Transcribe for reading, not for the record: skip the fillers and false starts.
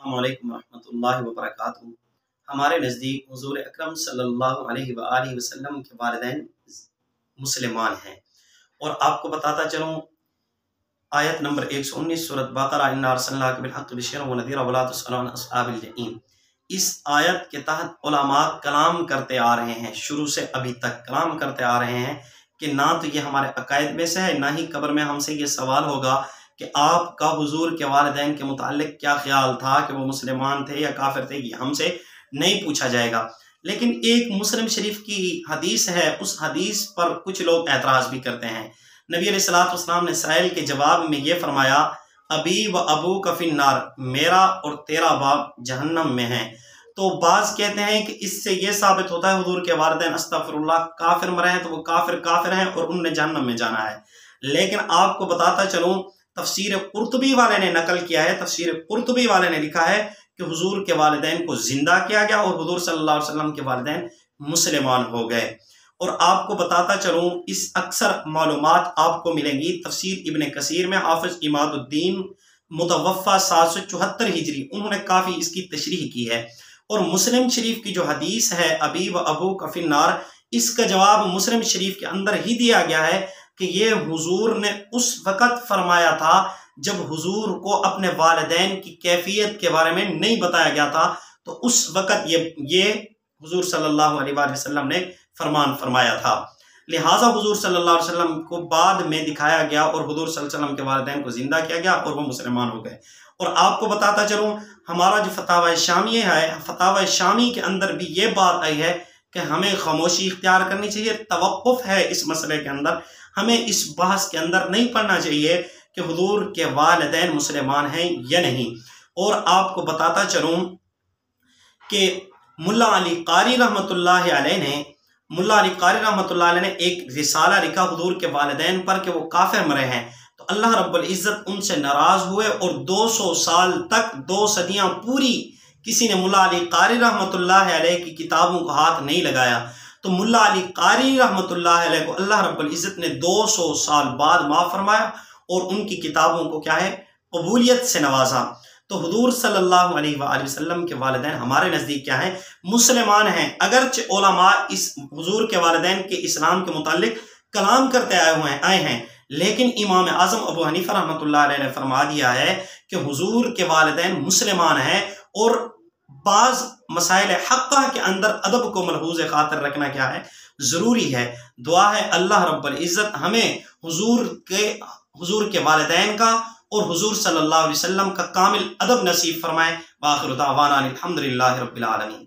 अस्सलामु अलैकुम रहमतुल्लाहि व बरकातुहू। हमारे नज़दीक हुज़ूर अकरम सल्लल्लाहु अलैहि व आलिहि वसल्लम के वालिदैन मुसलमान हैं। और आपको बताता चलूँ, आयत नंबर 119 सूरत बक़रा, इन्ना अर्सलनाका बिल-हक़्क़ि बशीरन व नज़ीरन व ला तुस्अलु अन अस्हाबिल जहीम। इस आयत के तहत उलमा कलाम करते आ रहे हैं, शुरू से अभी तक कलाम करते आ रहे हैं कि ना तो ये हमारे अकायद में से है, ना ही कब्र में हमसे ये सवाल होगा कि आपका हुजूर के वालिदैन के मुताल्लिक क्या ख्याल था कि वो मुसलमान थे या काफिर थे, ये हमसे नहीं पूछा जाएगा। लेकिन एक मुस्लिम शरीफ की हदीस है, उस हदीस पर कुछ लोग एतराज़ भी करते हैं। नबी अलैहिस्सलातु वस्सलाम ने साइल के जवाब में ये फरमाया, अबी व अबू का फिन्नार, मेरा और तेरा बाप जहन्नम में है। तो बाज़ कहते हैं कि इससे ये साबित होता है हुजूर के वालिदैन अस्तगफिरुल्लाह काफिर मरे हैं तो वो काफिर काफिर हैं और उनने जहन्नम में जाना है। लेकिन आपको बताता चलूँ, तफसीर कुर्तुबी वाले ने नकल किया है, तफसीर कुर्तुबी वाले ने लिखा है कि हुजूर के वालिदैन को जिंदा किया गया और हुजूर सल्लल्लाहु अलैहि वसल्लम के वालिदैन मुसलमान हो गए। और आपको बताता चलूँ, इस अक्सर मालूमात आपको मिलेंगी तफसीर इब्न कसीर में। हाफिज इमादुद्दीन मुतवफ़ा 774 हिजरी, उन्होंने काफ़ी इसकी तशरीह की है। और मुस्लिम शरीफ की जो हदीस है अबी व अबू का फिन्नार, इसका जवाब मुस्लिम शरीफ के अंदर ही दिया गया है कि ये हुजूर ने उस वक़्त फरमाया था जब हुजूर को अपने वालिदैन की कैफियत के बारे में नहीं बताया गया था। तो उस वक़्त ये हुजूर सल्लल्लाहु अलैहि वसल्लम ने फरमान फरमाया था। लिहाजा हुजूर सल्लल्लाहु अलैहि वसल्लम को बाद में दिखाया गया और हुजूर सल्लल्लाहु अलैहि वसल्लम के वालिदैन को जिंदा किया गया और वो मुसलमान हो गए। और आपको बताता चलूँ, हमारा जो फतावा शामी है, फतावा शामी के अंदर भी ये बात आई है कि हमें खामोशी इख्तियार करनी चाहिए, तवक्कुफ है इस मसले के अंदर। हमें इस बहस के अंदर नहीं पढ़ना चाहिए कि हुजूर के वालिदैन मुसलमान हैं या नहीं। और आपको बताता चलूँ कि मुल्ला अली कारी रहमतुल्लाहि अलैह ने एक रिसाला लिखा हुजूर के वालिदैन पर कि वो काफिर मरे हैं। तो अल्लाह रब्बुल इज्जत उनसे नाराज हुए और 200 साल तक, 2 सदियां पूरी किसी ने मुल्ला अली कारी रहमतुल्लाहि अलैह की किताबों को हाथ नहीं लगाया। तो मुल्ला अली कारी रहमतुल्लाहि अलैह को अल्लाह रब्बुल इज्जत ने 200 साल बाद माफ फरमाया और उनकी किताबों को क्या है, कबूलियत से नवाजा। तो हुजूर सल्लल्लाहु अलैहि वसल्लम के वालिदैन हमारे नज़दीक क्या है, मुसलमान हैं। अगरचे उलमा इस हुजूर के वालिदैन के इस्लाम के मुताल्लिक कलाम करते आए हैं, लेकिन इमाम आज़म अबू हनीफा रहमतुल्लाह अलैह ने फरमा दिया है कि हुजूर के वालिदैन मुसलमान हैं। और बाज़ मसाइल हक़्क़ा के अंदर अदब को मलहूज़ खातिर रखना क्या है, ज़रूरी है। दुआ है अल्लाह रब्बुल इज़्ज़त हमें हुजूर के वालिदैन का और हुजूर सल्लल्लाहु अलैहि वसल्लम का कामिल अदब नसीब फरमाए। व आखिरु दावाना अनिल हम्दुलिल्लाहि रब्बिल आलमीन।